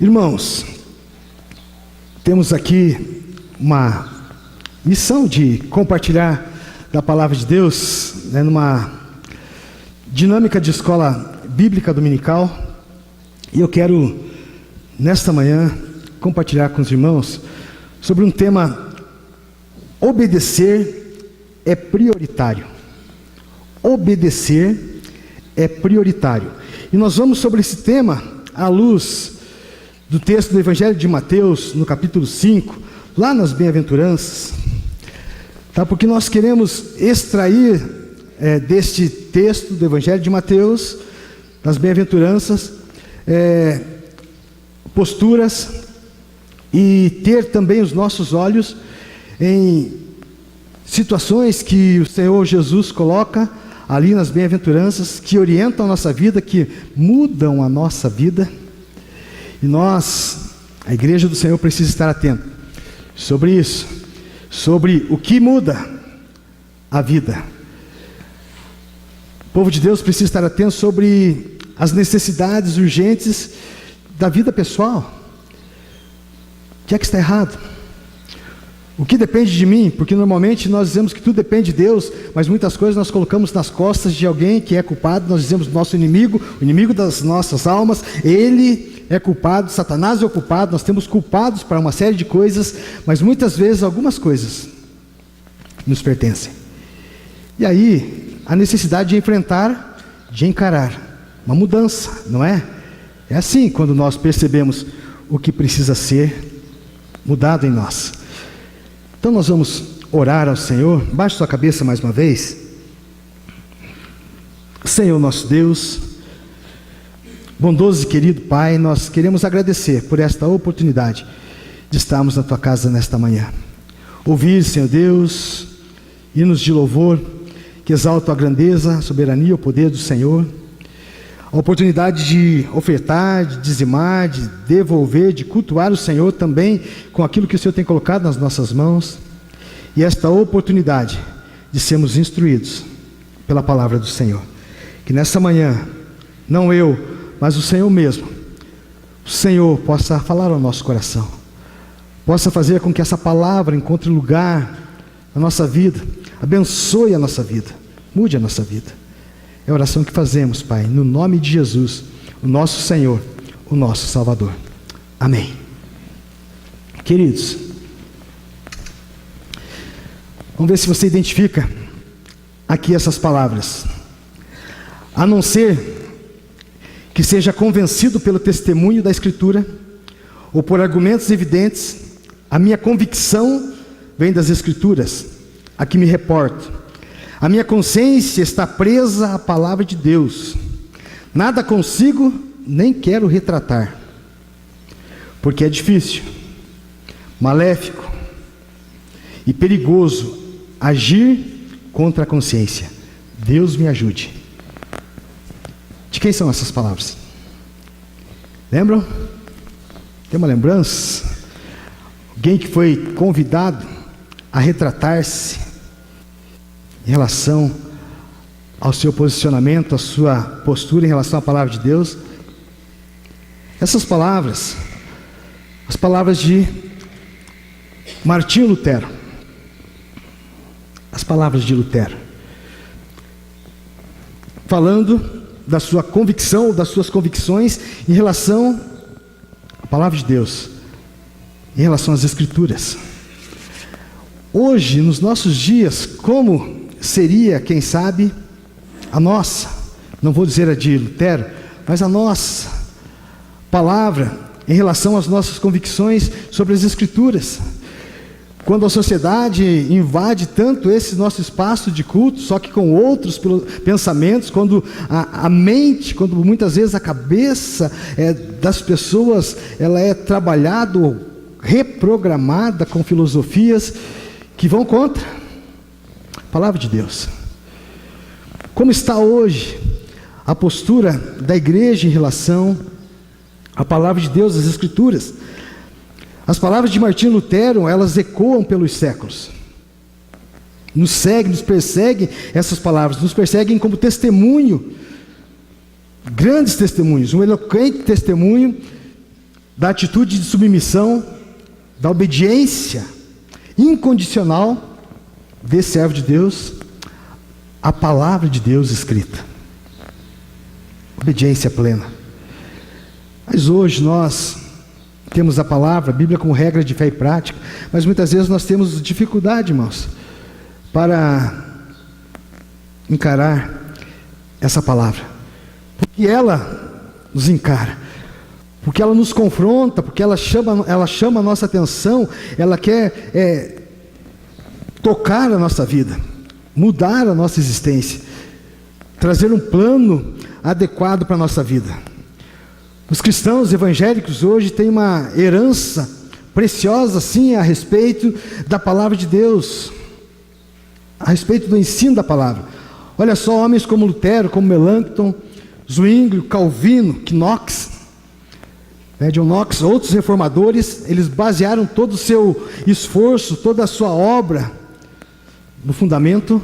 Irmãos, temos aqui uma missão de compartilhar da palavra de Deus, numa dinâmica de escola bíblica dominical, e eu quero, nesta manhã, compartilhar com os irmãos sobre um tema: obedecer é prioritário. Obedecer é prioritário. E nós vamos sobre esse tema à luz do texto do Evangelho de Mateus, no capítulo 5, lá nas bem-aventuranças, tá? Porque nós queremos extrair deste texto do Evangelho de Mateus, das bem-aventuranças, posturas, e ter também os nossos olhos em situações que o Senhor Jesus coloca ali nas bem-aventuranças, que orientam a nossa vida, que mudam a nossa vida. E nós, a igreja do Senhor, precisa estar atento sobre isso, sobre o que muda a vida. O povo de Deus precisa estar atento sobre as necessidades urgentes da vida pessoal. O que é que está errado? O que depende de mim? Porque normalmente nós dizemos que tudo depende de Deus, mas muitas coisas nós colocamos nas costas de alguém que é culpado. Nós dizemos nosso inimigo, o inimigo das nossas almas, ele é culpado, Satanás é o culpado. Nós temos culpados para uma série de coisas, mas muitas vezes algumas coisas nos pertencem. E aí, a necessidade de enfrentar, de encarar uma mudança, não é? É assim quando nós percebemos o que precisa ser mudado em nós. Então nós vamos orar ao Senhor. Baixe sua cabeça mais uma vez. Senhor nosso Deus, bondoso e querido Pai, nós queremos agradecer por esta oportunidade de estarmos na Tua casa nesta manhã. Ouvir, Senhor Deus, hinos de louvor que exaltam a grandeza, a soberania, o poder do Senhor. A oportunidade de ofertar, de dizimar, de devolver, de cultuar o Senhor também com aquilo que o Senhor tem colocado nas nossas mãos. E esta oportunidade de sermos instruídos pela palavra do Senhor. Que nessa manhã, não eu, mas o Senhor mesmo, o Senhor possa falar ao nosso coração. Possa fazer com que essa palavra encontre lugar na nossa vida, abençoe a nossa vida, mude a nossa vida. É a oração que fazemos, Pai, no nome de Jesus, o nosso Senhor, o nosso Salvador. Amém. Queridos, vamos ver se você identifica aqui essas palavras. A não ser que seja convencido pelo testemunho da Escritura, ou por argumentos evidentes, a minha convicção vem das Escrituras, a que me reporto. A minha consciência está presa à palavra de Deus. Nada consigo, nem quero retratar, porque é difícil, maléfico e perigoso agir contra a consciência. Deus me ajude. De quem são essas palavras? Lembram? Tem uma lembrança? Alguém que foi convidado a retratar-se em relação ao seu posicionamento, à sua postura em relação à palavra de Deus. Essas palavras, as palavras de Martinho Lutero, as palavras de Lutero, falando da sua convicção, das suas convicções em relação à palavra de Deus, em relação às Escrituras. Hoje, nos nossos dias, como seria, quem sabe, a nossa, não vou dizer a de Lutero, mas a nossa palavra em relação às nossas convicções sobre as Escrituras? Quando a sociedade invade tanto esse nosso espaço de culto, só que com outros pensamentos, quando a mente, quando muitas vezes a cabeça das pessoas, ela é trabalhada, reprogramada com filosofias que vão contra a palavra de Deus. Como está hoje a postura da igreja em relação à palavra de Deus, às Escrituras? As palavras de Martinho Lutero, elas ecoam pelos séculos. Nos segue, nos perseguem essas palavras, nos perseguem como testemunho, grandes testemunhos, um eloquente testemunho da atitude de submissão, da obediência incondicional desse servo de Deus à palavra de Deus escrita. Obediência plena. Mas hoje nós temos a palavra, a Bíblia como regra de fé e prática, mas muitas vezes nós temos dificuldade, irmãos, para encarar essa palavra, porque ela nos encara, porque ela nos confronta, porque ela chama a nossa atenção, ela quer tocar a nossa vida, mudar a nossa existência, trazer um plano adequado para a nossa vida. Os cristãos evangélicos hoje têm uma herança preciosa, sim, a respeito da palavra de Deus, a respeito do ensino da palavra. Olha só, homens como Lutero, como Melanchthon, Zwinglio, Calvino, Knox, John Knox, outros reformadores, eles basearam todo o seu esforço, toda a sua obra no fundamento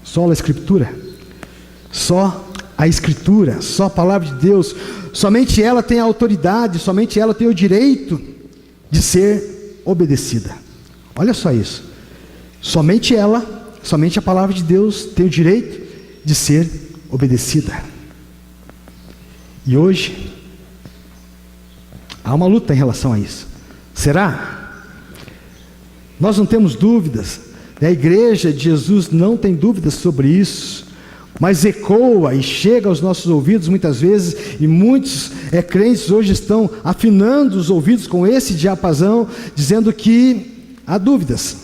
só a Escritura, só a Escritura, só a palavra de Deus. Somente ela tem a autoridade, somente ela tem o direito de ser obedecida. Olha só isso. Somente ela, somente a palavra de Deus tem o direito de ser obedecida. E hoje há uma luta em relação a isso. Será? Nós não temos dúvidas. A igreja de Jesus não tem dúvidas sobre isso, mas ecoa e chega aos nossos ouvidos muitas vezes, e muitos crentes hoje estão afinando os ouvidos com esse diapasão, dizendo que há dúvidas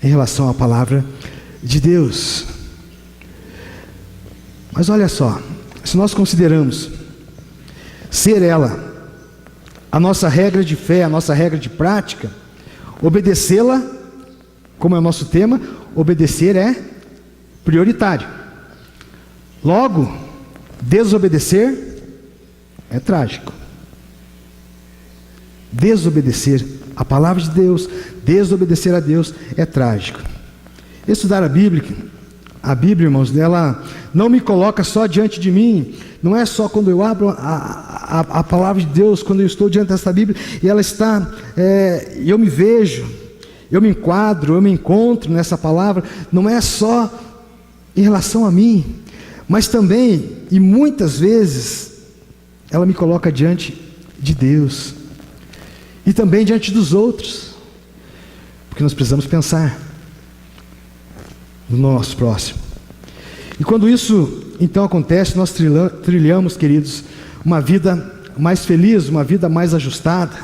em relação à palavra de Deus. Mas olha só, se nós consideramos ser ela a nossa regra de fé, a nossa regra de prática, obedecê-la, como é o nosso tema, obedecer é prioritário. Logo, desobedecer é trágico. Desobedecer a palavra de Deus, desobedecer a Deus é trágico. Estudar a Bíblia, irmãos, ela não me coloca só diante de mim, não é só quando eu abro a palavra de Deus, quando eu estou diante dessa Bíblia, e ela está, eu me vejo, eu me enquadro, eu me encontro nessa palavra, não é só em relação a mim, mas também, e muitas vezes, ela me coloca diante de Deus, e também diante dos outros, porque nós precisamos pensar no nosso próximo. E quando isso então acontece, nós trilhamos, queridos, uma vida mais feliz, uma vida mais ajustada.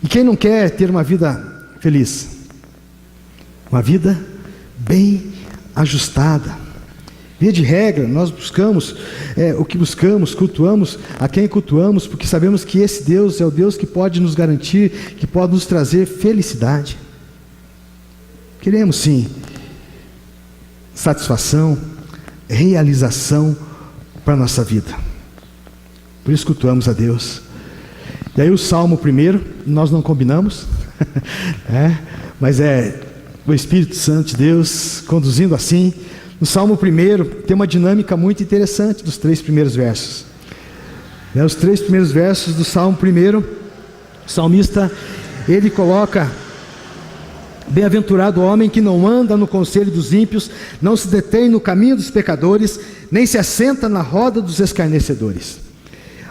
E quem não quer ter uma vida feliz? Uma vida bem ajustada. Via de regra, nós buscamos o que buscamos, cultuamos a quem cultuamos, porque sabemos que esse Deus é o Deus que pode nos garantir, que pode nos trazer felicidade. Queremos sim satisfação, realização para a nossa vida. Por isso cultuamos a Deus. E aí o Salmo 1, nós não combinamos, mas é o Espírito Santo de Deus conduzindo assim. No Salmo 1 tem uma dinâmica muito interessante dos 3 primeiros versos. Os 3 primeiros versos do Salmo 1, o salmista, ele coloca: bem-aventurado o homem que não anda no conselho dos ímpios, não se detém no caminho dos pecadores, nem se assenta na roda dos escarnecedores.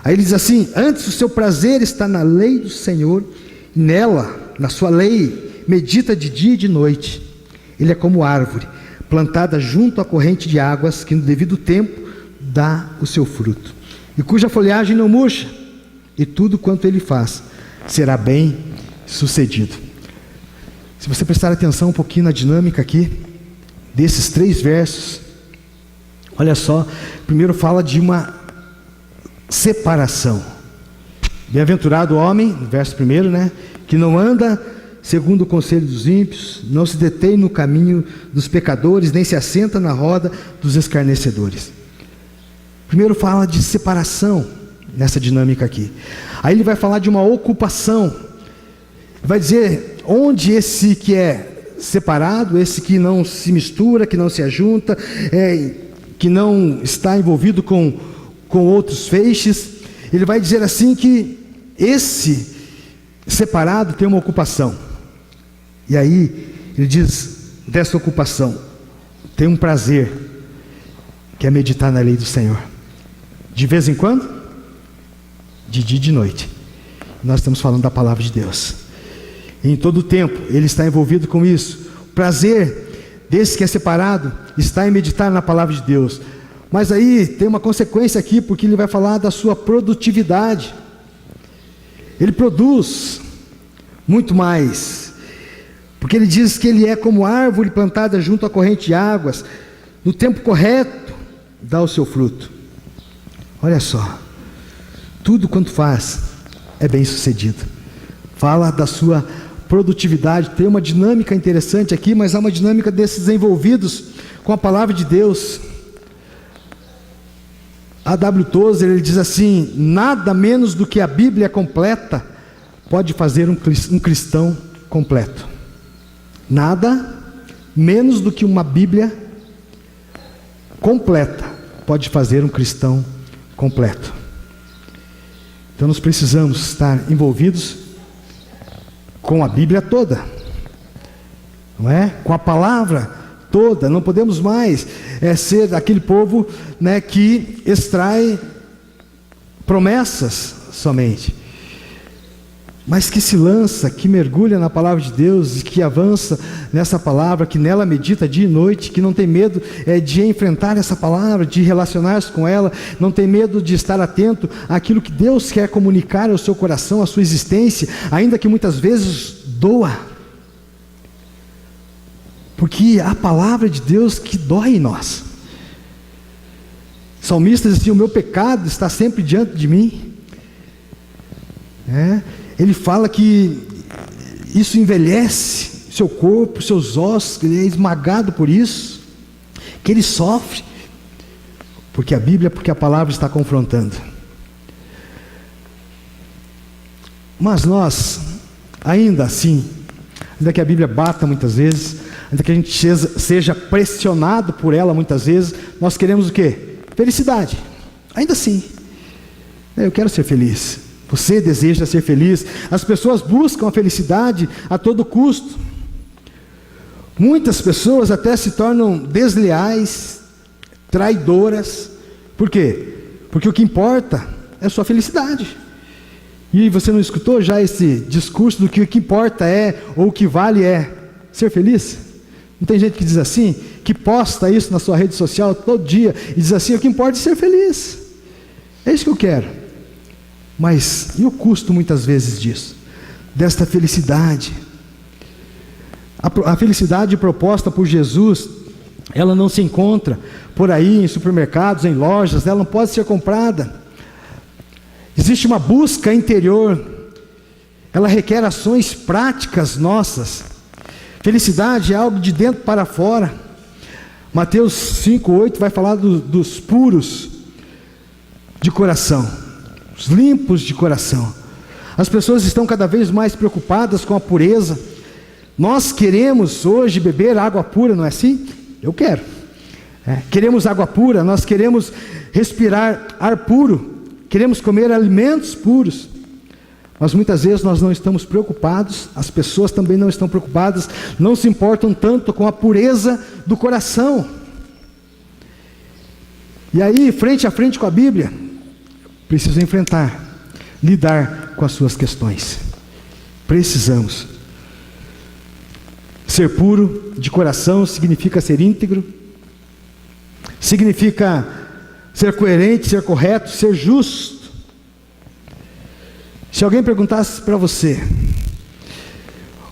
Aí ele diz assim: antes o seu prazer está na lei do Senhor, e nela, na sua lei, medita de dia e de noite. Ele é como árvore plantada junto à corrente de águas, que no devido tempo dá o seu fruto, e cuja folhagem não murcha, e tudo quanto ele faz será bem sucedido. Se você prestar atenção um pouquinho na dinâmica aqui, desses 3 versos, olha só, primeiro fala de uma separação. Bem-aventurado o homem, verso 1, que não anda segundo o conselho dos ímpios, não se detém no caminho dos pecadores, nem se assenta na roda dos escarnecedores. Primeiro fala de separação nessa dinâmica aqui. Aí ele vai falar de uma ocupação. Vai dizer onde esse que é separado, esse que não se mistura, que não se ajunta, que não está envolvido com outros feixes, ele vai dizer assim que esse separado tem uma ocupação. E aí ele diz dessa ocupação, tem um prazer, que é meditar na lei do Senhor. De vez em quando, de dia e de noite. Nós estamos falando da palavra de Deus. E em todo o tempo ele está envolvido com isso. O prazer desse que é separado está em meditar na palavra de Deus. Mas aí tem uma consequência aqui, porque ele vai falar da sua produtividade. Ele produz muito mais, porque ele diz que ele é como árvore plantada junto à corrente de águas, no tempo correto dá o seu fruto. Olha só, tudo quanto faz é bem sucedido. Fala da sua produtividade. Tem uma dinâmica interessante aqui, mas há uma dinâmica desses envolvidos com a palavra de Deus. A.W. Tozer, ele diz assim: nada menos do que a Bíblia completa pode fazer um cristão completo. Nada menos do que uma Bíblia completa pode fazer um cristão completo. Então nós precisamos estar envolvidos com a Bíblia toda, não é? Com a palavra toda. Não podemos mais ser aquele povo, né, que extrai promessas somente, mas que se lança, que mergulha na palavra de Deus, e que avança nessa palavra, que nela medita dia e noite, que não tem medo de enfrentar essa palavra, de relacionar-se com ela, não tem medo de estar atento àquilo que Deus quer comunicar ao seu coração, à sua existência, ainda que muitas vezes doa, porque a palavra de Deus que dói em nós. O salmista diz assim: o meu pecado está sempre diante de mim. Ele fala que isso envelhece seu corpo, seus ossos, que ele é esmagado por isso, que ele sofre, porque a palavra está confrontando. Mas nós, ainda assim, ainda que a Bíblia bata muitas vezes, ainda que a gente seja pressionado por ela muitas vezes, nós queremos o quê? Felicidade. Ainda assim, eu quero ser feliz. Você deseja ser feliz. As pessoas buscam a felicidade a todo custo. Muitas pessoas até se tornam desleais, traidoras. Por quê? Porque o que importa é a sua felicidade. E você não escutou já esse discurso do que o que importa é, ou o que vale é ser feliz? Não tem gente que diz assim, que posta isso na sua rede social todo dia, e diz assim: o que importa é ser feliz. É isso que eu quero. Mas e o custo muitas vezes disso? Desta felicidade? A felicidade proposta por Jesus, ela não se encontra por aí em supermercados, em lojas, ela não pode ser comprada. Existe uma busca interior, ela requer ações práticas nossas. Felicidade é algo de dentro para fora. Mateus 5:8 vai falar dos puros de coração, os limpos de coração. As pessoas estão cada vez mais preocupadas com a pureza. Nós queremos hoje beber água pura, não é assim? Eu quero. Queremos água pura, nós queremos respirar ar puro, queremos comer alimentos puros. Mas muitas vezes nós não estamos preocupados, as pessoas também não estão preocupadas, não se importam tanto com a pureza do coração. E aí, frente a frente com a Bíblia, preciso enfrentar, lidar com as suas questões. Precisamos. Ser puro de coração significa ser íntegro, significa ser coerente, ser correto, ser justo. Se alguém perguntasse para você,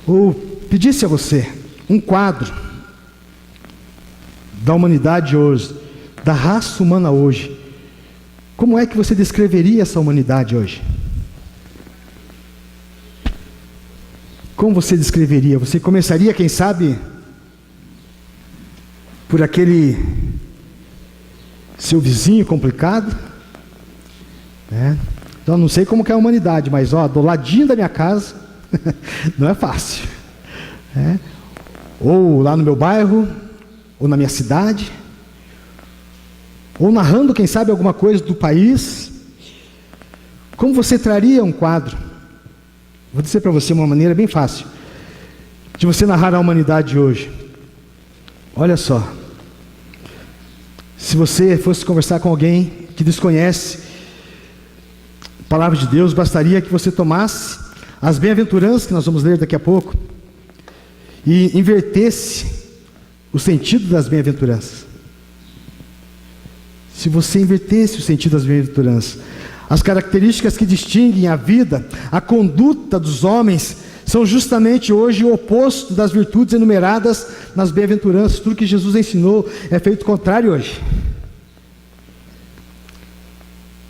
ou pedisse a você um quadro da humanidade hoje, da raça humana hoje, como é que você descreveria essa humanidade hoje? Como você descreveria? Você começaria, quem sabe, por aquele seu vizinho complicado, né? Então, não sei como que é a humanidade, mas do ladinho da minha casa, não é fácil, né? Ou lá no meu bairro, ou na minha cidade, ou narrando, quem sabe, alguma coisa do país. Como você traria um quadro? Vou dizer para você uma maneira bem fácil de você narrar a humanidade hoje. Olha só, se você fosse conversar com alguém que desconhece a palavra de Deus, bastaria que você tomasse as bem-aventuranças que nós vamos ler daqui a pouco e invertesse o sentido das bem-aventuranças. Se você invertesse o sentido das bem-aventuranças, as características que distinguem a vida, a conduta dos homens, são justamente hoje o oposto das virtudes enumeradas nas bem-aventuranças. Tudo que Jesus ensinou é feito contrário hoje.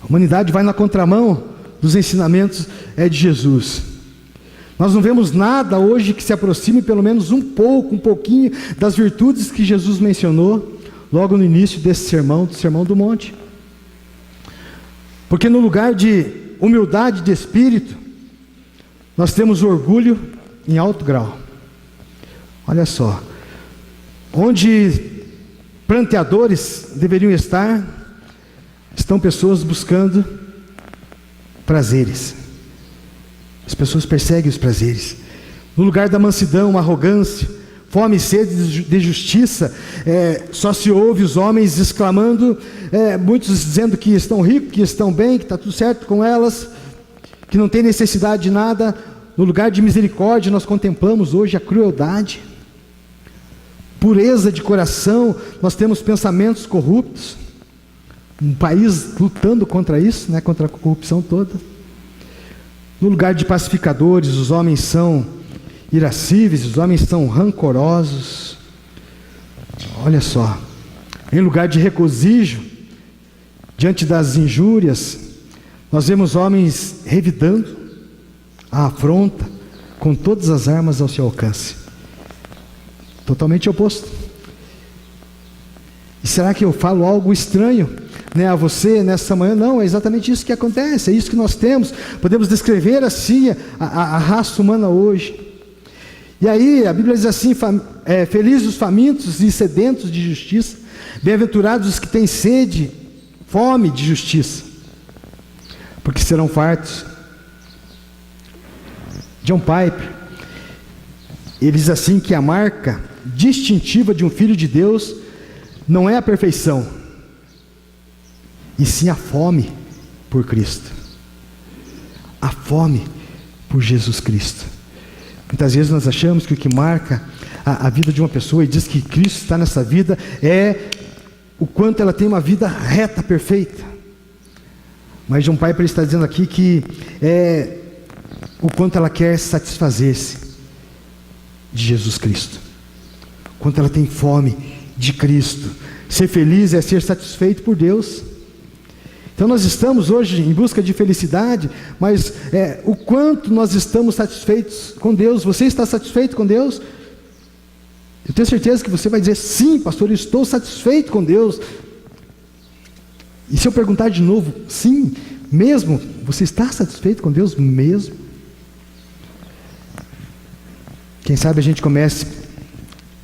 A humanidade vai na contramão dos ensinamentos de Jesus. Nós não vemos nada hoje que se aproxime pelo menos um pouquinho das virtudes que Jesus mencionou logo no início desse sermão, do Sermão do Monte. Porque no lugar de humildade de espírito, nós temos orgulho em alto grau. Olha só, onde pranteadores deveriam estar, estão pessoas buscando prazeres. As pessoas perseguem os prazeres. No lugar da mansidão, arrogância, fome e sede de justiça, só se ouve os homens exclamando, muitos dizendo que estão ricos, que estão bem, que está tudo certo com elas, que não tem necessidade de nada. No lugar de misericórdia, nós contemplamos hoje a crueldade, pureza de coração, nós temos pensamentos corruptos, um país lutando contra isso, contra a corrupção toda. No lugar de pacificadores, os homens são irascíveis, os homens são rancorosos. Olha só, em lugar de regozijo diante das injúrias, nós vemos homens revidando a afronta com todas as armas ao seu alcance. Totalmente oposto. E será que eu falo algo estranho a você nessa manhã? Não, é exatamente isso que acontece, é isso que nós temos. Podemos descrever assim a raça humana hoje. E aí a Bíblia diz assim: felizes os famintos e sedentos de justiça, bem-aventurados os que têm sede, fome de justiça, porque serão fartos. John Piper, ele diz assim que a marca distintiva de um filho de Deus não é a perfeição, e sim a fome por Cristo, a fome por Jesus Cristo. Muitas vezes nós achamos que o que marca a vida de uma pessoa e diz que Cristo está nessa vida é o quanto ela tem uma vida reta, perfeita. Mas John Piper está dizendo aqui que é o quanto ela quer satisfazer-se de Jesus Cristo, o quanto ela tem fome de Cristo. Ser feliz é ser satisfeito por Deus. Então nós estamos hoje em busca de felicidade, mas o quanto nós estamos satisfeitos com Deus? Você está satisfeito com Deus? Eu tenho certeza que você vai dizer: sim, pastor, eu estou satisfeito com Deus. E se eu perguntar de novo: sim, mesmo? Você está satisfeito com Deus mesmo? Quem sabe a gente comece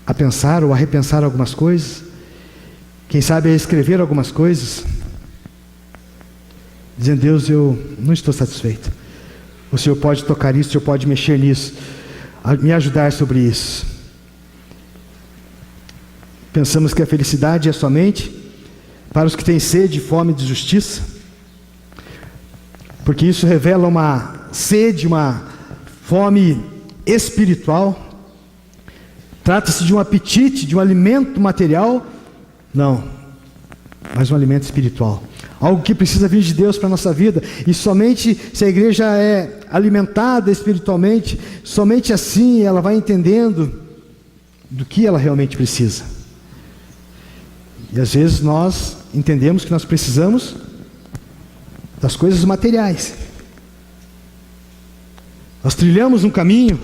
a pensar ou a repensar algumas coisas, quem sabe a escrever algumas coisas, dizendo: Deus, eu não estou satisfeito. O Senhor pode tocar isso, o Senhor pode mexer nisso, me ajudar sobre isso. Pensamos que a felicidade é somente para os que têm sede e fome de justiça, porque isso revela uma sede, uma fome espiritual. Trata-se de um apetite, de um alimento material? Não, mas um alimento espiritual, algo que precisa vir de Deus para a nossa vida. E somente se a igreja é alimentada espiritualmente, somente assim ela vai entendendo do que ela realmente precisa. E às vezes nós entendemos que nós precisamos das coisas materiais. Nós trilhamos um caminho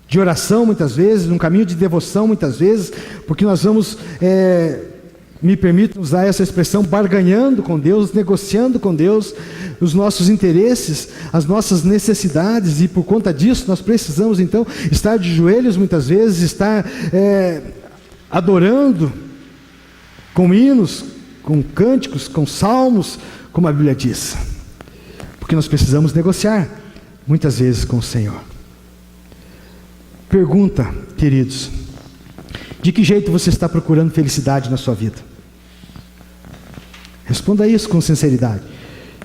de oração muitas vezes, um caminho de devoção muitas vezes, porque nós vamos, me permito usar essa expressão, barganhando com Deus, negociando com Deus os nossos interesses, as nossas necessidades, e por conta disso nós precisamos então estar de joelhos muitas vezes, estar adorando com hinos, com cânticos, com salmos, como a Bíblia diz. porque nós precisamos negociar muitas vezes com o Senhor. Pergunta, queridos: de que jeito você está procurando felicidade na sua vida? Responda isso com sinceridade.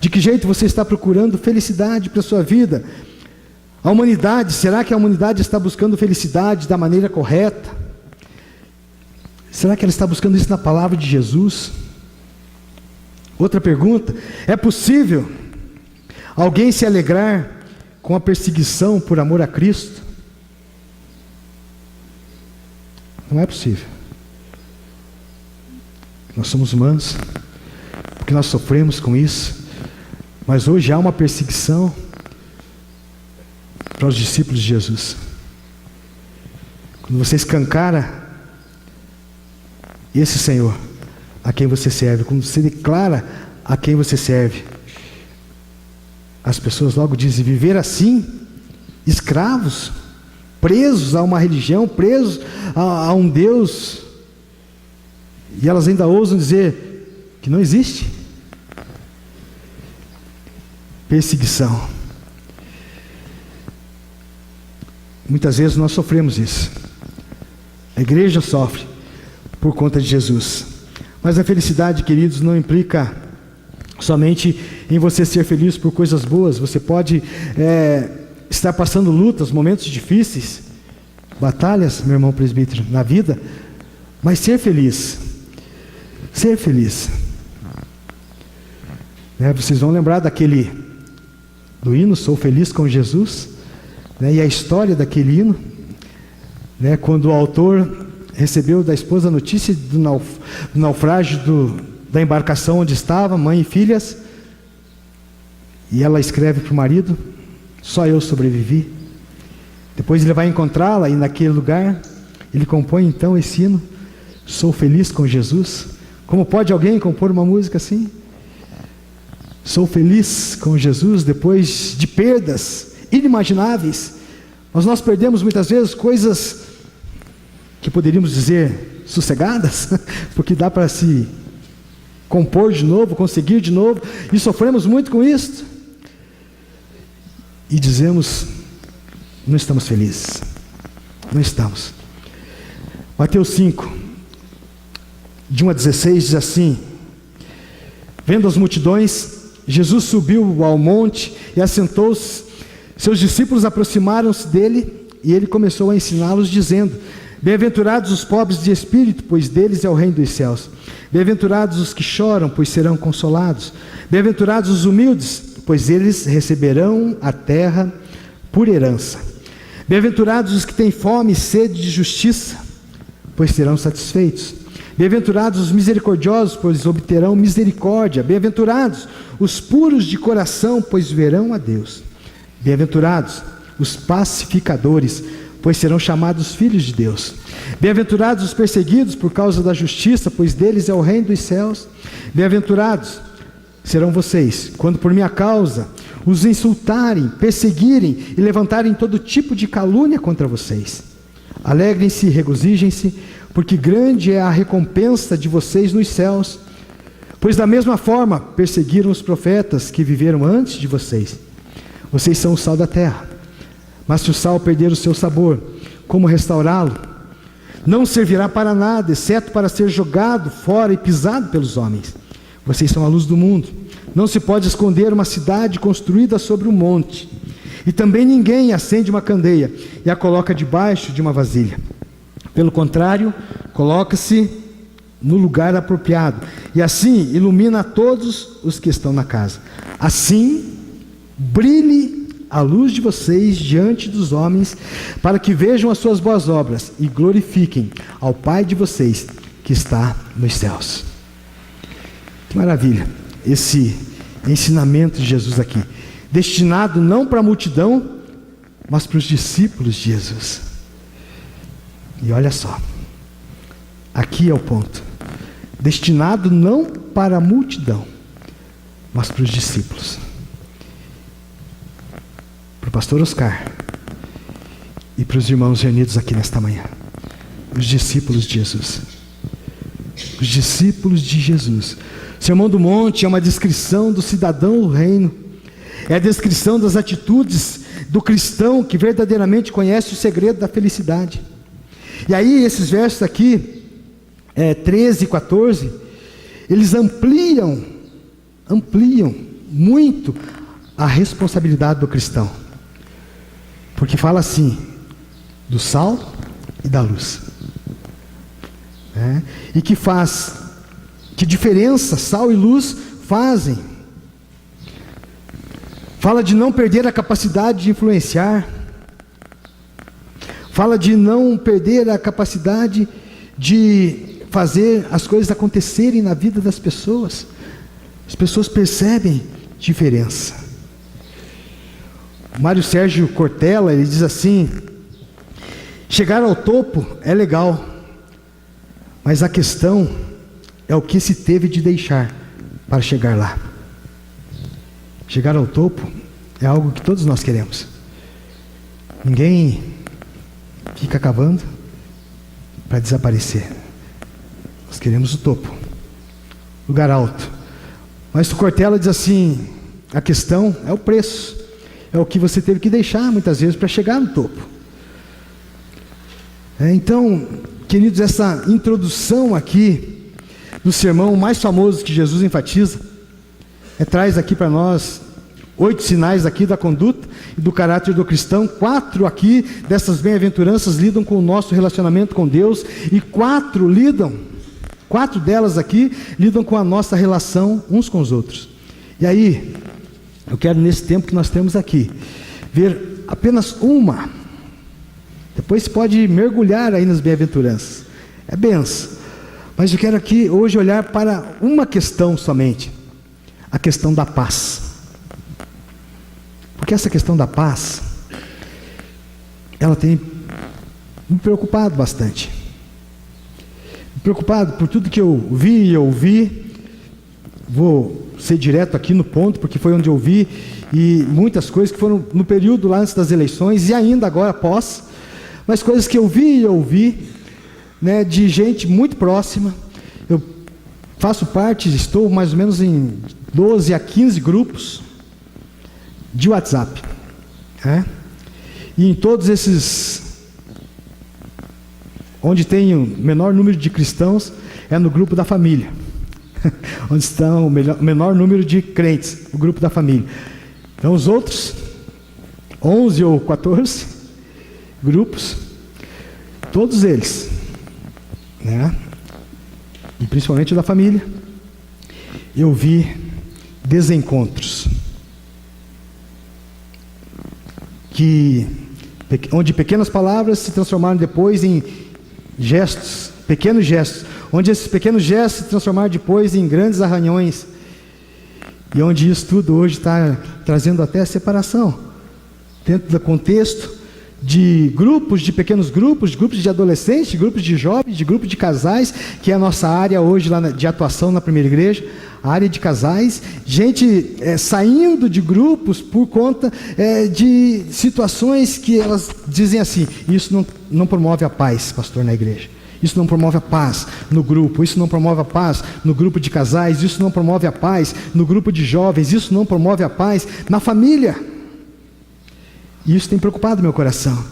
De que jeito você está procurando felicidade para a sua vida? A humanidade, será que a humanidade está buscando felicidade da maneira correta? Será que ela está buscando isso na palavra de Jesus? Outra pergunta: é possível alguém se alegrar com a perseguição por amor a Cristo? Não é possível. Nós somos humanos, porque nós sofremos com isso, mas hoje há uma perseguição para os discípulos de Jesus. Quando você escancara esse Senhor a quem você serve, quando você declara a quem você serve, as pessoas logo dizem: viver assim, escravos, presos a uma religião, presos a um Deus, e elas ainda ousam dizer que não existe. Perseguição. Muitas vezes nós sofremos isso. A igreja sofre por conta de Jesus. Mas a felicidade, queridos, não implica somente em você ser feliz por coisas boas. Você pode estar passando lutas, momentos difíceis, batalhas, meu irmão presbítero, na vida, mas ser feliz. Ser feliz. Vocês vão lembrar do hino Sou Feliz com Jesus, e a história daquele hino, quando o autor recebeu da esposa a notícia do naufrágio da embarcação onde estava, mãe e filhas, e ela escreve para o marido: só eu sobrevivi. Depois ele vai encontrá-la, e naquele lugar ele compõe então esse hino, Sou Feliz com Jesus. Como pode alguém compor uma música assim? Sou feliz com Jesus depois de perdas inimagináveis. Mas nós perdemos muitas vezes coisas que poderíamos dizer sossegadas, porque dá para se compor de novo, conseguir de novo, e sofremos muito com isso. E dizemos: não estamos felizes. Não estamos. Mateus 5, de 1 a 16, diz assim: vendo as multidões, Jesus subiu ao monte e assentou-se. Seus discípulos aproximaram-se dele e ele começou a ensiná-los, dizendo: bem-aventurados os pobres de espírito, pois deles é o reino dos céus. Bem-aventurados os que choram, pois serão consolados. Bem-aventurados os humildes, pois eles receberão a terra por herança. Bem-aventurados os que têm fome e sede de justiça, pois serão satisfeitos. Bem-aventurados os misericordiosos, pois obterão misericórdia. Bem-aventurados os puros de coração, pois verão a Deus. Bem-aventurados os pacificadores, pois serão chamados filhos de Deus. Bem-aventurados os perseguidos por causa da justiça, pois deles é o reino dos céus. Bem-aventurados serão vocês, quando por minha causa os insultarem, perseguirem e levantarem todo tipo de calúnia contra vocês. Alegrem-se e regozijem-se, porque grande é a recompensa de vocês nos céus, pois da mesma forma perseguiram os profetas que viveram antes de vocês. Vocês são o sal da terra, mas se o sal perder o seu sabor, como restaurá-lo? Não servirá para nada, exceto para ser jogado fora e pisado pelos homens. Vocês são a luz do mundo. Não se pode esconder uma cidade construída sobre um monte. E também ninguém acende uma candeia e a coloca debaixo de uma vasilha. Pelo contrário, coloca-se no lugar apropriado, e assim ilumina a todos os que estão na casa. Assim, brilhe a luz de vocês diante dos homens, para que vejam as suas boas obras e glorifiquem ao Pai de vocês que está nos céus. Que maravilha esse ensinamento de Jesus aqui, destinado não para a multidão, mas para os discípulos de Jesus. E olha só, aqui é o ponto: destinado não para a multidão, mas para os discípulos. Para o pastor Oscar e para os irmãos reunidos aqui nesta manhã, os discípulos de Jesus. Os discípulos de Jesus. O Sermão do Monte é uma descrição do cidadão do reino. É a descrição das atitudes do cristão que verdadeiramente conhece o segredo da felicidade. E aí esses versos aqui, 13 e 14, eles ampliam muito a responsabilidade do cristão. Porque fala assim, do sal e da luz. E que diferença sal e luz fazem. Fala de não perder a capacidade de influenciar. Fala de não perder a capacidade de fazer as coisas acontecerem na vida das pessoas. As pessoas percebem diferença. Mário Sérgio Cortella, ele diz assim: chegar ao topo é legal, mas a questão é o que se teve de deixar para chegar lá. Chegar ao topo é algo que todos nós queremos. Ninguém fica cavando para desaparecer. Nós queremos o topo, lugar alto. Mas o Cortella diz assim: a questão é o preço, é o que você teve que deixar muitas vezes para chegar no topo. Então, queridos, essa introdução aqui do sermão mais famoso que Jesus enfatiza, traz aqui para nós 8 sinais aqui da conduta e do caráter do cristão. 4 aqui dessas bem-aventuranças lidam com o nosso relacionamento com Deus, e 4 delas aqui lidam com a nossa relação uns com os outros. E aí, eu quero, nesse tempo que nós temos aqui, ver apenas uma. Depois você pode mergulhar aí nas bem-aventuranças, é benção. Mas eu quero aqui hoje olhar para uma questão somente, a questão da paz. Porque essa questão da paz, ela tem me preocupado bastante. Me preocupado por tudo que eu vi e ouvi. Vou ser direto aqui no ponto, porque foi onde eu vi, e muitas coisas que foram no período lá antes das eleições, e ainda agora após, mas coisas que eu vi e ouvi, de gente muito próxima. Eu faço parte, estou mais ou menos em 12 a 15 grupos de WhatsApp, e em todos esses, onde tem o menor número de cristãos, é no grupo da família, onde estão o menor número de crentes, o grupo da família. Então os outros 11 ou 14 grupos, todos eles, e principalmente da família, eu vi desencontros, onde pequenas palavras se transformaram depois em gestos, pequenos gestos, onde esses pequenos gestos se transformaram depois em grandes arranhões, e onde isso tudo hoje está trazendo até separação, dentro do contexto de grupos, de pequenos grupos, de grupos de adolescentes, de grupos de jovens, de grupos de casais, que é a nossa área hoje lá de atuação na primeira igreja, a área de casais, gente saindo de grupos por conta de situações que elas dizem assim: isso não promove a paz, pastor, na igreja. Isso não promove a paz no grupo, isso não promove a paz no grupo de casais, isso não promove a paz no grupo de jovens, isso não promove a paz na família. E isso tem preocupado meu coração,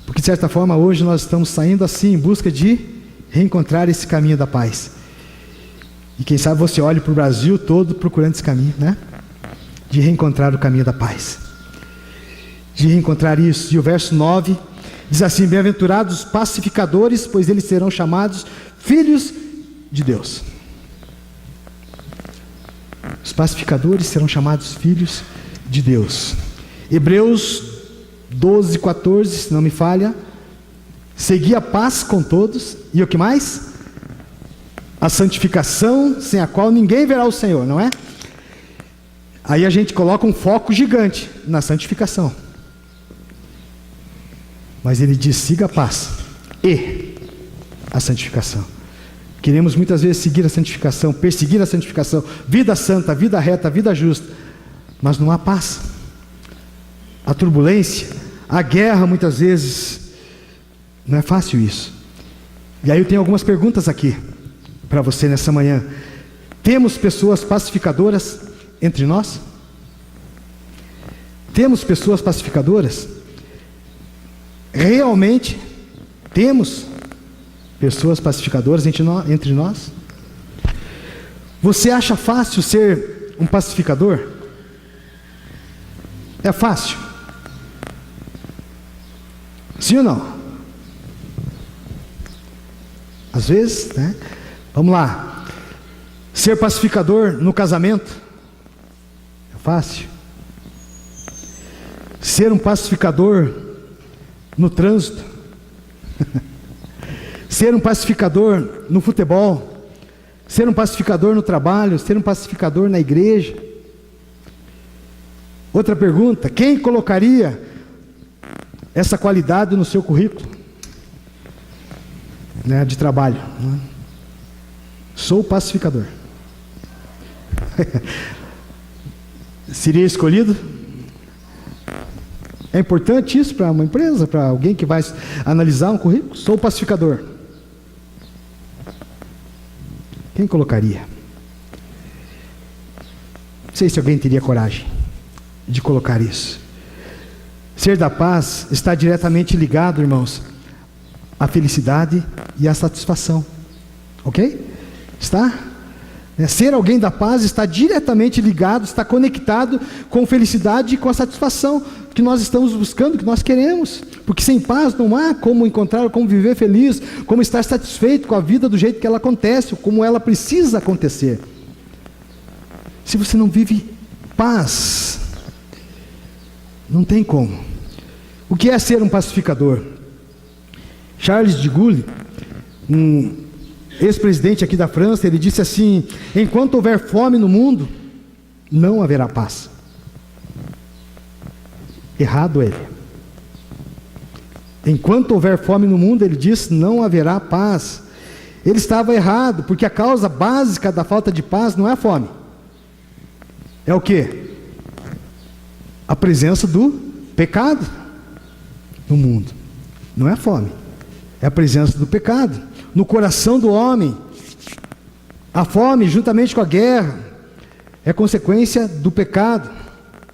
porque de certa forma hoje nós estamos saindo assim em busca de reencontrar esse caminho da paz. E quem sabe você olhe para o Brasil todo procurando esse caminho, de reencontrar o caminho da paz, de reencontrar isso. E o verso 9 diz assim: bem-aventurados os pacificadores, pois eles serão chamados filhos de Deus. Os pacificadores serão chamados filhos de Deus. Hebreus 12, 14, se não me falha: segui a paz com todos, e o que mais? A santificação, sem a qual ninguém verá o Senhor, não é? Aí a gente coloca um foco gigante na santificação, mas ele diz: siga a paz e a santificação. Queremos muitas vezes seguir a santificação, perseguir a santificação, vida santa, vida reta, vida justa, mas não há paz. A turbulência, a guerra, muitas vezes, não é fácil isso. E aí eu tenho algumas perguntas aqui para você nessa manhã. Temos pessoas pacificadoras entre nós? temos pessoas pacificadoras? Realmente temos pessoas pacificadoras entre nós? Você acha fácil ser um pacificador? É fácil? Sim ou não? Às vezes, né? Vamos lá. Ser pacificador no casamento é fácil? Ser um pacificador no trânsito? Ser um pacificador no futebol? Ser um pacificador no trabalho? Ser um pacificador na igreja? Outra pergunta: quem colocaria essa qualidade no seu currículo, né, de trabalho? Sou pacificador. Seria escolhido? É importante isso para uma empresa, para alguém que vai analisar um currículo? Sou pacificador. Quem colocaria? Não sei se alguém teria coragem de colocar isso. Ser da paz está diretamente ligado, irmãos, à felicidade e à satisfação. Ok? Está? Ser alguém da paz está diretamente ligado, está conectado com felicidade e com a satisfação que nós estamos buscando, que nós queremos. Porque sem paz não há como encontrar, como viver feliz, como estar satisfeito com a vida do jeito que ela acontece, como ela precisa acontecer. Se você não vive paz, não tem como. O que é ser um pacificador? Charles de Gaulle, um ex-presidente aqui da França, ele disse assim: enquanto houver fome no mundo, não haverá paz. Errado ele. Enquanto houver fome no mundo, ele disse, não haverá paz. Ele estava errado, porque a causa básica da falta de paz não é a fome. É o quê? A presença do pecado no mundo. Não é a fome, é a presença do pecado no coração do homem. A fome, juntamente com a guerra, é consequência do pecado,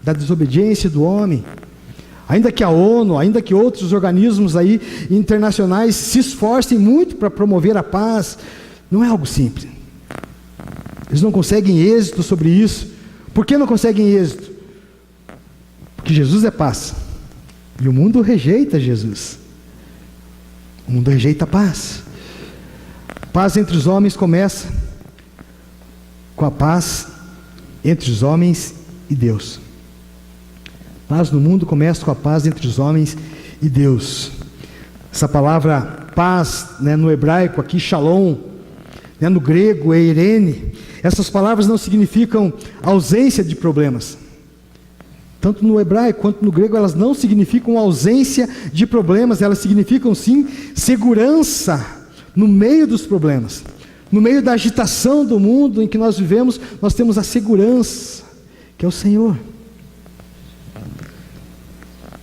da desobediência do homem. Ainda que a ONU, ainda que outros organismos aí internacionais se esforcem muito para promover a paz, não é algo simples. Eles não conseguem êxito sobre isso. Por que não conseguem êxito? Porque Jesus é paz. E o mundo rejeita Jesus. O mundo rejeita a paz. Paz entre os homens começa com a paz entre os homens e Deus. Paz no mundo começa com a paz entre os homens e Deus. Essa palavra paz, né, no hebraico aqui, shalom, né, no grego é eirene. Essas palavras não significam ausência de problemas. Tanto no hebraico quanto no grego, elas não significam ausência de problemas, elas significam sim segurança no meio dos problemas. No meio da agitação do mundo em que nós vivemos, nós temos a segurança, que é o Senhor.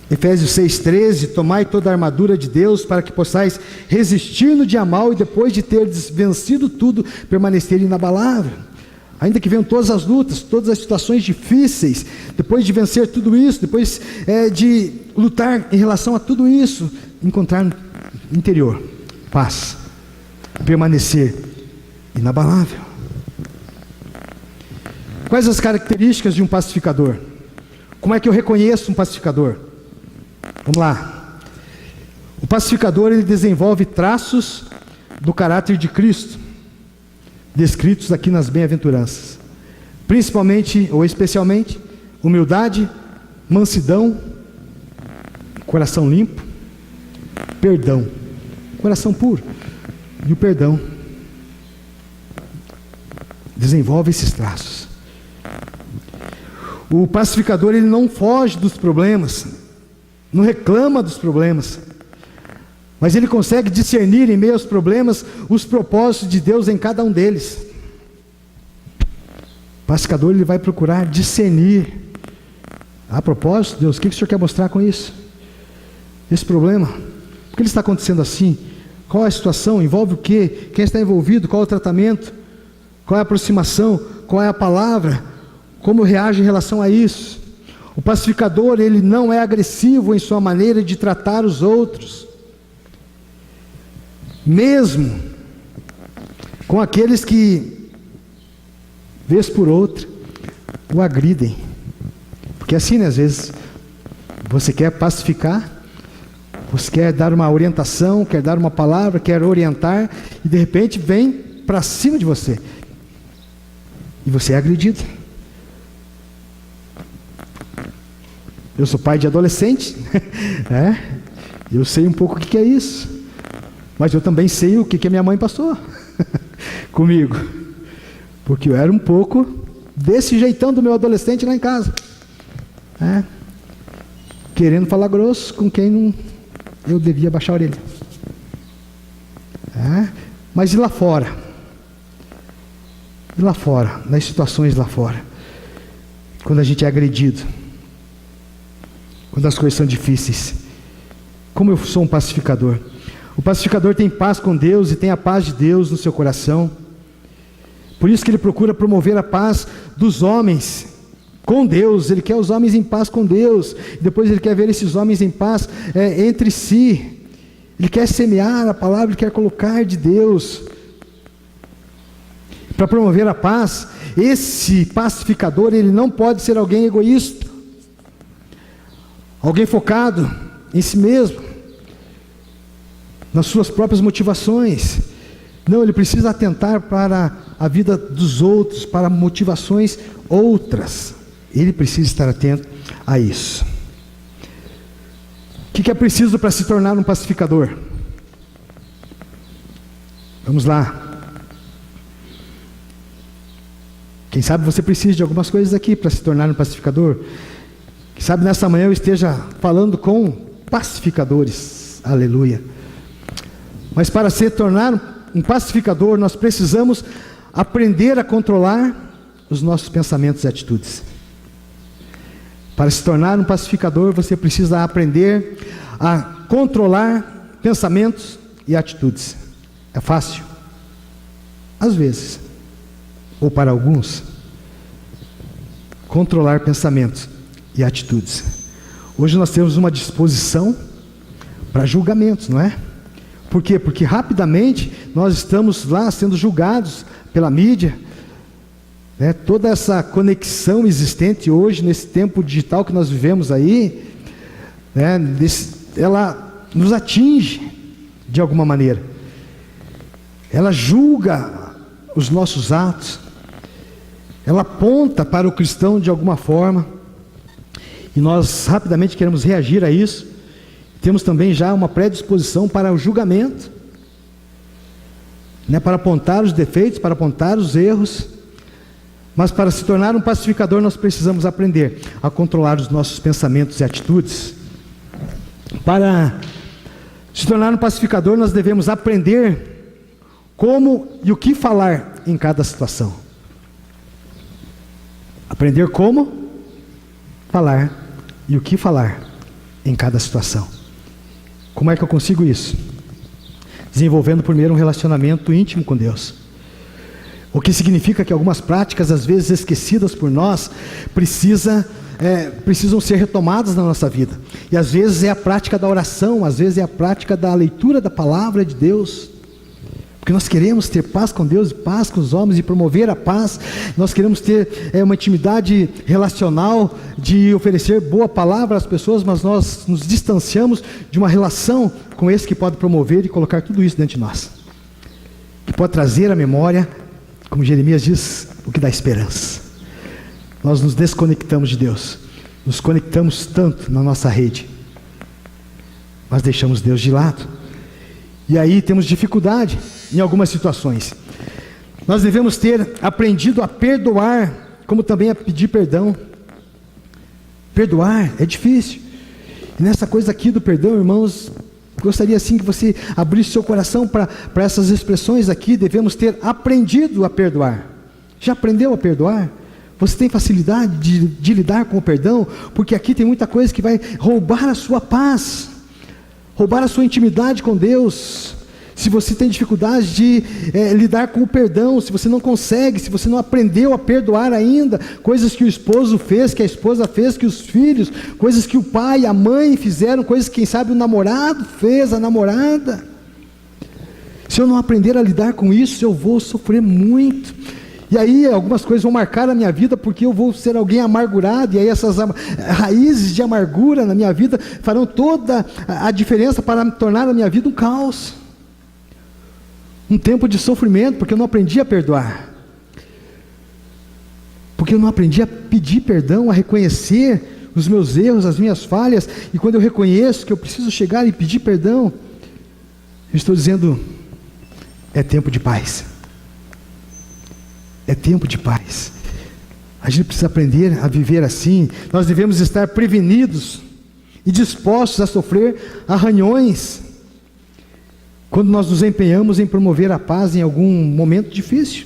Efésios 6,13, tomai toda a armadura de Deus para que possais resistir no dia mau e depois de ter vencido tudo, permanecer inabalável. Ainda que venham todas as lutas, todas as situações difíceis, depois de vencer tudo isso, depois de lutar em relação a tudo isso, encontrar no interior paz, permanecer inabalável. Quais as características de um pacificador? Como é que eu reconheço um pacificador? Vamos lá. O pacificador, ele desenvolve traços do caráter de Cristo, descritos aqui nas bem-aventuranças, principalmente ou especialmente humildade, mansidão, coração limpo, perdão, coração puro e o perdão. Desenvolve esses traços. O pacificador, ele não foge dos problemas, não reclama dos problemas, mas ele consegue discernir em meio aos problemas os propósitos de Deus em cada um deles. O pacificador, ele vai procurar discernir. A propósito, Deus, o que o Senhor quer mostrar com isso? Esse problema, por que ele está acontecendo assim? Qual é a situação? Envolve o quê? Quem está envolvido? Qual é o tratamento? Qual é a aproximação? Qual é a palavra? Como reage em relação a isso? O pacificador, ele não é agressivo em sua maneira de tratar os outros, mesmo com aqueles que, vez por outra, o agridem. Porque assim, né, às vezes, você quer pacificar, você quer dar uma orientação, quer dar uma palavra, quer orientar, e de repente vem para cima de você, e você é agredido. Eu sou pai de adolescente, eu sei um pouco o que é isso, mas eu também sei o que a minha mãe passou comigo, porque eu era um pouco desse jeitão do meu adolescente lá em casa, querendo falar grosso com quem não, eu devia baixar a orelha. Mas e lá fora? E lá fora, nas situações lá fora, quando a gente é agredido, quando as coisas são difíceis, como eu sou um pacificador? O pacificador tem paz com Deus e tem a paz de Deus no seu coração. Por isso que ele procura promover a paz dos homens com Deus. Ele quer os homens em paz com Deus. Depois ele quer ver esses homens em paz entre si. Ele quer semear a palavra, ele quer colocar de Deus. Para promover a paz, esse pacificador, ele não pode ser alguém egoísta, alguém focado em si mesmo, nas suas próprias motivações. Não, ele precisa atentar para a vida dos outros, para motivações outras. Ele precisa estar atento a isso. O que é preciso para se tornar um pacificador? Vamos lá. Quem sabe você precisa de algumas coisas aqui para se tornar um pacificador. Quem sabe nessa manhã eu esteja falando com pacificadores. Aleluia. Mas para se tornar um pacificador, nós precisamos aprender a controlar os nossos pensamentos e atitudes. Para se tornar um pacificador, você precisa aprender a controlar pensamentos e atitudes. É fácil? Às vezes. Ou para alguns, controlar pensamentos e atitudes. Hoje nós temos uma disposição para julgamentos, não é? Por quê? Porque rapidamente nós estamos lá sendo julgados pela mídia, toda essa conexão existente hoje, nesse tempo digital que nós vivemos aí, ela nos atinge de alguma maneira. Ela julga os nossos atos, ela aponta para o cristão de alguma forma, e nós rapidamente queremos reagir a isso. Temos também já uma predisposição para o julgamento, para apontar os defeitos, para apontar os erros. Mas para se tornar um pacificador, nós precisamos aprender a controlar os nossos pensamentos e atitudes. Para se tornar um pacificador, nós devemos aprender como e o que falar em cada situação. Aprender como falar e o que falar em cada situação. Como é que eu consigo isso? Desenvolvendo primeiro um relacionamento íntimo com Deus. O que significa que algumas práticas, às vezes esquecidas por nós, precisam ser retomadas na nossa vida. E às vezes é a prática da oração, às vezes é a prática da leitura da palavra de Deus. Porque nós queremos ter paz com Deus e paz com os homens e promover a paz. Nós queremos ter uma intimidade relacional de oferecer boa palavra às pessoas, mas nós nos distanciamos de uma relação com esse que pode promover e colocar tudo isso dentro de nós. Que pode trazer à memória, como Jeremias diz, o que dá esperança. Nós nos desconectamos de Deus, nos conectamos tanto na nossa rede, mas deixamos Deus de lado. E aí temos dificuldade em algumas situações. Nós devemos ter aprendido a perdoar, como também a pedir perdão. Perdoar é difícil. E nessa coisa aqui do perdão, irmãos, gostaria assim que você abrisse seu coração para essas expressões aqui. Devemos ter aprendido a perdoar. Já aprendeu a perdoar? Você tem facilidade de lidar com o perdão? Porque aqui tem muita coisa que vai roubar a sua paz, roubar a sua intimidade com Deus. se você tem dificuldade de lidar com o perdão, se você não consegue, se você não aprendeu a perdoar ainda, coisas que o esposo fez, que a esposa fez, que os filhos, coisas que o pai e a mãe fizeram, coisas que quem sabe o namorado fez, a namorada. Se eu não aprender a lidar com isso, eu vou sofrer muito. E aí algumas coisas vão marcar a minha vida, porque eu vou ser alguém amargurado, e aí essas raízes de amargura na minha vida farão toda a diferença para tornar a minha vida um caos. Um tempo de sofrimento, porque eu não aprendi a perdoar. Porque eu não aprendi a pedir perdão, a reconhecer os meus erros, as minhas falhas, e quando eu reconheço que eu preciso chegar e pedir perdão, eu estou dizendo, é tempo de paz. É tempo de paz. A gente precisa aprender a viver assim. Nós devemos estar prevenidos e dispostos a sofrer arranhões quando nós nos empenhamos em promover a paz em algum momento difícil.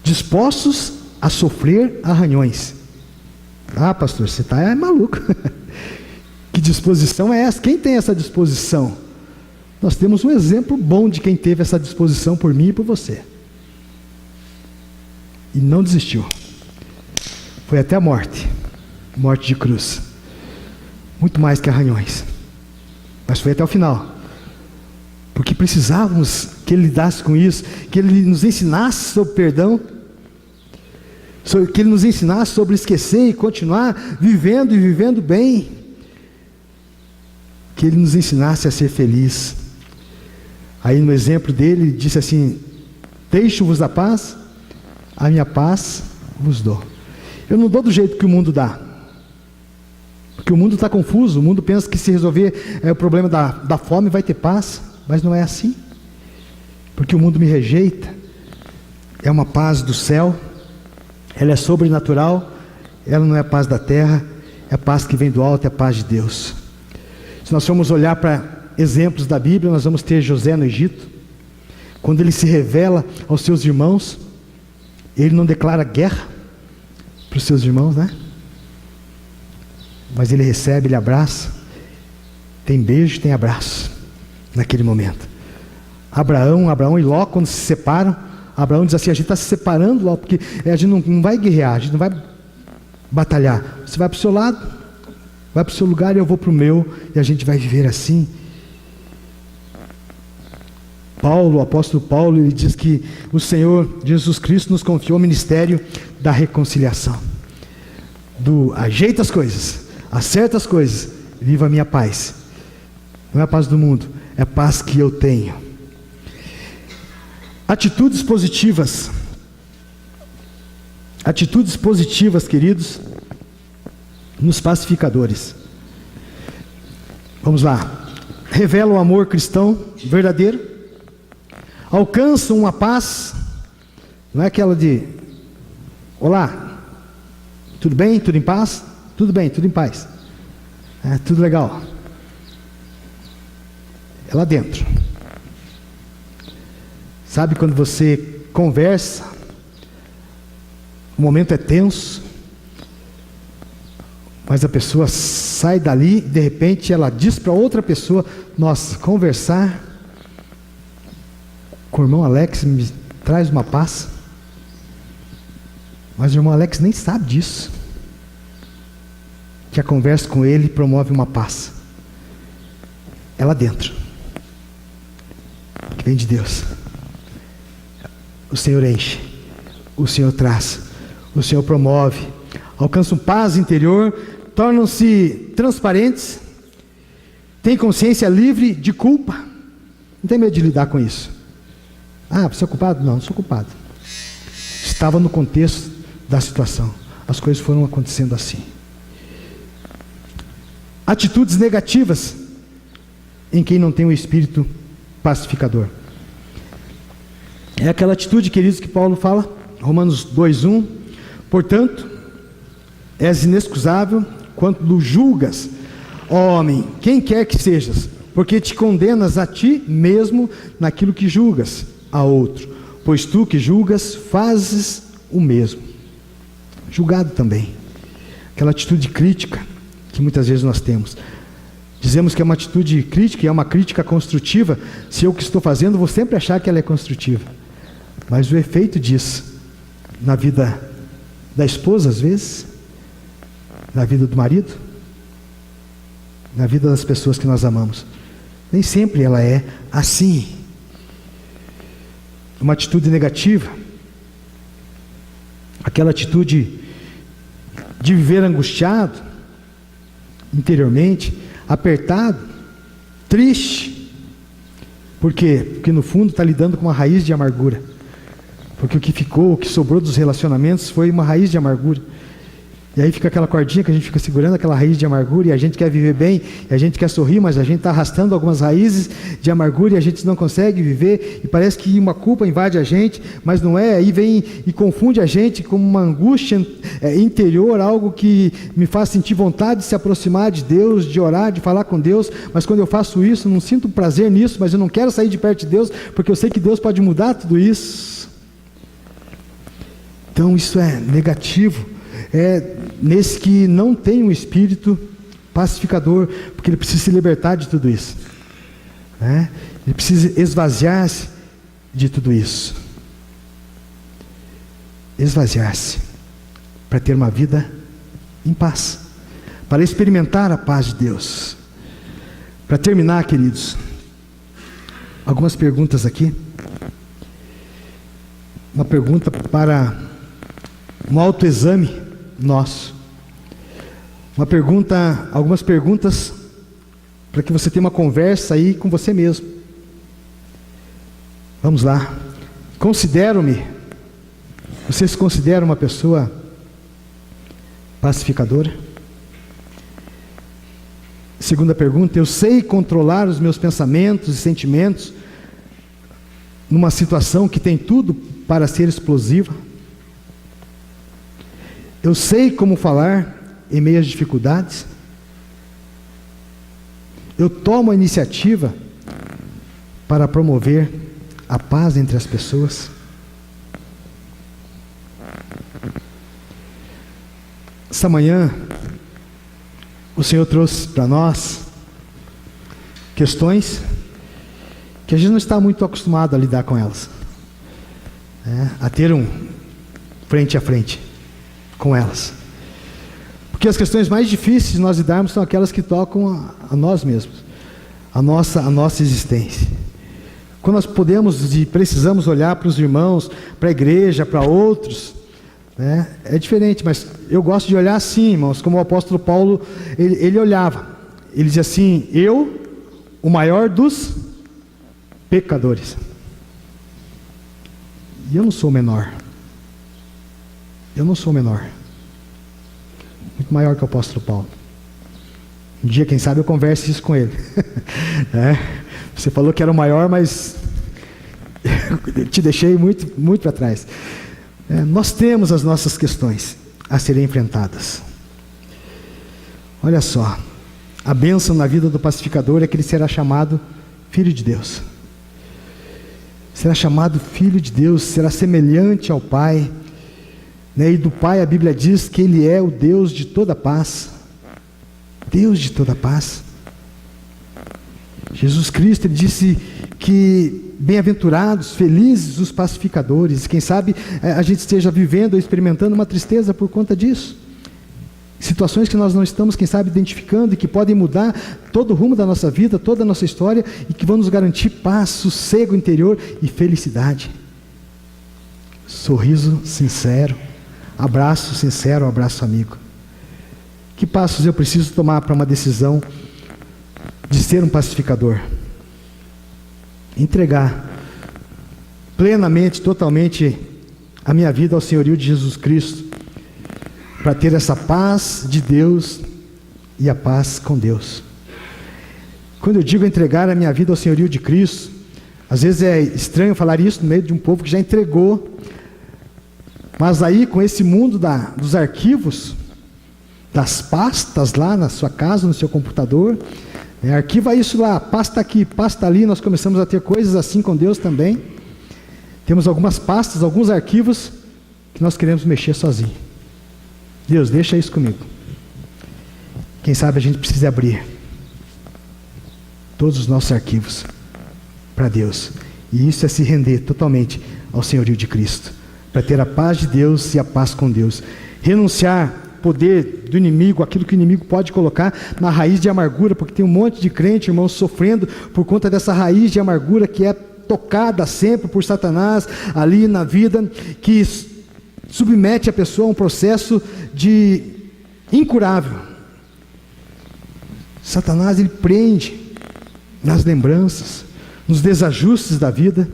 Dispostos a sofrer arranhões. Ah, pastor, você está maluco. Que disposição é essa? Quem tem essa disposição? Nós temos um exemplo bom de quem teve essa disposição por mim e por você. E não desistiu. Foi até a morte. Morte de cruz. Muito mais que arranhões. Mas foi até o final. Porque precisávamos que Ele lidasse com isso, que Ele nos ensinasse sobre perdão, que Ele nos ensinasse sobre esquecer e continuar vivendo e vivendo bem, que Ele nos ensinasse a ser feliz. Aí no exemplo dele, ele disse assim, deixo-vos a paz, a minha paz vos dou. Eu não dou do jeito que o mundo dá, porque o mundo está confuso, o mundo pensa que se resolver o problema da fome vai ter paz, mas não é assim, porque o mundo me rejeita. É uma paz do céu, ela é sobrenatural, ela não é a paz da terra, é a paz que vem do alto, é a paz de Deus. Se nós formos olhar para exemplos da Bíblia, nós vamos ter José no Egito, quando ele se revela aos seus irmãos, ele não declara guerra para os seus irmãos, né? Mas ele recebe, ele abraça, tem beijo, tem abraço, naquele momento. Abraão e Ló, quando se separam, Abraão diz assim, a gente está se separando, Ló, porque a gente não vai guerrear, a gente não vai batalhar, você vai para o seu lado, vai para o seu lugar e eu vou para o meu, e a gente vai viver assim. Paulo, o apóstolo Paulo, ele diz que o Senhor Jesus Cristo nos confiou o ministério da reconciliação, do ajeita as coisas, acerta as coisas, viva a minha paz. Não é a paz do mundo, é a paz que eu tenho. Atitudes positivas, queridos, nos pacificadores. Vamos lá. Revela o amor cristão verdadeiro, alcançam uma paz, não é aquela de olá, tudo bem, tudo em paz? Tudo bem, tudo em paz, tudo legal. É lá dentro. Sabe quando você conversa, o momento é tenso, mas a pessoa sai dali, de repente ela diz para outra pessoa, nossa, conversar com o irmão Alex me traz uma paz. Mas o irmão Alex nem sabe disso, que a conversa com ele promove uma paz. É lá dentro, que vem de Deus. O Senhor enche, o Senhor traz, o Senhor promove, alcançam paz interior, tornam-se transparentes, têm consciência livre de culpa, não tem medo de lidar com isso. Ah, você é culpado? Não, não sou culpado. Estava no contexto da situação, as coisas foram acontecendo assim. Atitudes negativas em quem não tem o espírito pacificador. É aquela atitude, queridos, que Paulo fala, Romanos 2:1, portanto, és inexcusável quando julgas, ó homem, quem quer que sejas, porque te condenas a ti mesmo naquilo que julgas a outro, pois tu que julgas fazes o mesmo. Julgado também, aquela atitude crítica que muitas vezes nós temos. Dizemos que é uma atitude crítica e é uma crítica construtiva. Se eu que estou fazendo, vou sempre achar que ela é construtiva. Mas o efeito disso na vida da esposa, às vezes, na vida do marido, na vida das pessoas que nós amamos, nem sempre ela é assim. Uma atitude negativa, aquela atitude de viver angustiado interiormente, apertado, triste. Por quê? Porque no fundo está lidando com uma raiz de amargura. Porque o que ficou, o que sobrou dos relacionamentos foi uma raiz de amargura. E aí fica aquela cordinha que a gente fica segurando, aquela raiz de amargura, e a gente quer viver bem, e a gente quer sorrir, mas a gente está arrastando algumas raízes de amargura e a gente não consegue viver, e parece que uma culpa invade a gente, mas não é, aí vem e confunde a gente com uma angústia interior, algo que me faz sentir vontade de se aproximar de Deus, de orar, de falar com Deus, mas quando eu faço isso, não sinto prazer nisso, mas eu não quero sair de perto de Deus, porque eu sei que Deus pode mudar tudo isso. Então isso é negativo. É nesse que não tem um espírito pacificador, porque ele precisa se libertar de tudo isso, né? Ele precisa esvaziar-se de tudo isso, esvaziar-se para ter uma vida em paz, para experimentar a paz de Deus. Para terminar, queridos, algumas perguntas aqui. Uma pergunta para um autoexame nosso. Algumas perguntas para que você tenha uma conversa aí com você mesmo. Vamos lá. Você se considera uma pessoa pacificadora? Segunda pergunta: eu sei controlar os meus pensamentos e sentimentos numa situação que tem tudo para ser explosiva? Eu sei como falar em meio às dificuldades? Eu tomo a iniciativa para promover a paz entre as pessoas? Essa manhã, o Senhor trouxe para nós questões que a gente não está muito acostumado a lidar com elas, a ter um frente a frente com elas, porque as questões mais difíceis de nós lidarmos são aquelas que tocam a nós mesmos, a nossa existência. Quando nós podemos e precisamos olhar para os irmãos, para a igreja, para outros, é diferente, mas eu gosto de olhar assim, irmãos, como o apóstolo Paulo, ele olhava, ele dizia assim: eu, o maior dos pecadores, e eu não sou menor. Eu não sou menor, muito maior que o apóstolo Paulo. Um dia, quem sabe, eu converse isso com ele. Você falou que era o maior, mas te deixei muito, muito para trás. Nós temos as nossas questões a serem enfrentadas. Olha só, a bênção na vida do pacificador é que ele será chamado Filho de Deus. Será chamado Filho de Deus, será semelhante ao Pai. E do Pai a Bíblia diz que Ele é o Deus de toda paz. Deus de toda paz. Jesus Cristo, Ele disse que bem-aventurados, felizes os pacificadores. Quem sabe a gente esteja vivendo ou experimentando uma tristeza por conta disso. Situações que nós não estamos, quem sabe, identificando e que podem mudar todo o rumo da nossa vida, toda a nossa história, e que vão nos garantir paz, sossego interior e felicidade. Sorriso sincero, abraço sincero, abraço amigo. Que passos eu preciso tomar para uma decisão de ser um pacificador? Entregar plenamente, totalmente a minha vida ao senhorio de Jesus Cristo, para ter essa paz de Deus e a paz com Deus. Quando eu digo entregar a minha vida ao senhorio de Cristo, às vezes é estranho falar isso no meio de um povo que já entregou, mas aí com esse mundo dos arquivos, das pastas lá na sua casa, no seu computador, arquiva isso lá, pasta aqui, pasta ali, nós começamos a ter coisas assim com Deus também. Temos algumas pastas, alguns arquivos que nós queremos mexer sozinho. Deus, deixa isso comigo. Quem sabe a gente precisa abrir todos os nossos arquivos para Deus. E isso é se render totalmente ao senhorio de Cristo, para ter a paz de Deus e a paz com Deus. Renunciar poder do inimigo, aquilo que o inimigo pode colocar na raiz de amargura, porque tem um monte de crente, irmãos, sofrendo por conta dessa raiz de amargura que é tocada sempre por Satanás ali na vida, que submete a pessoa a um processo de incurável. Satanás, ele prende nas lembranças, nos desajustes da vida,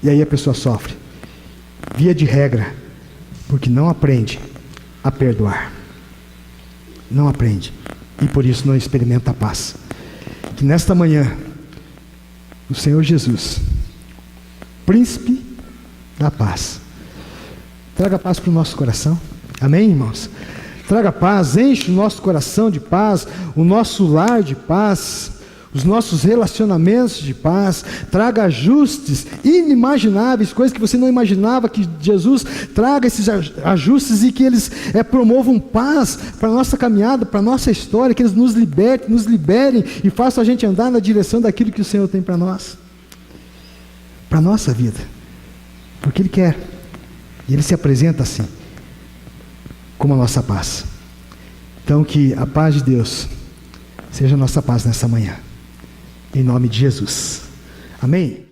e aí a pessoa sofre, via de regra, porque não aprende a perdoar, não aprende, e por isso não experimenta a paz. Que nesta manhã, o Senhor Jesus, príncipe da paz, traga paz para o nosso coração. Amém, irmãos? Traga paz, enche o nosso coração de paz, o nosso lar de paz, os nossos relacionamentos de paz. Traga ajustes inimagináveis, coisas que você não imaginava, que Jesus traga esses ajustes e que eles promovam paz para a nossa caminhada, para a nossa história, que eles nos libertem, nos liberem e façam a gente andar na direção daquilo que o Senhor tem para nós, para a nossa vida, porque Ele quer, e Ele se apresenta assim, como a nossa paz. Então que a paz de Deus seja a nossa paz nessa manhã, em nome de Jesus, amém?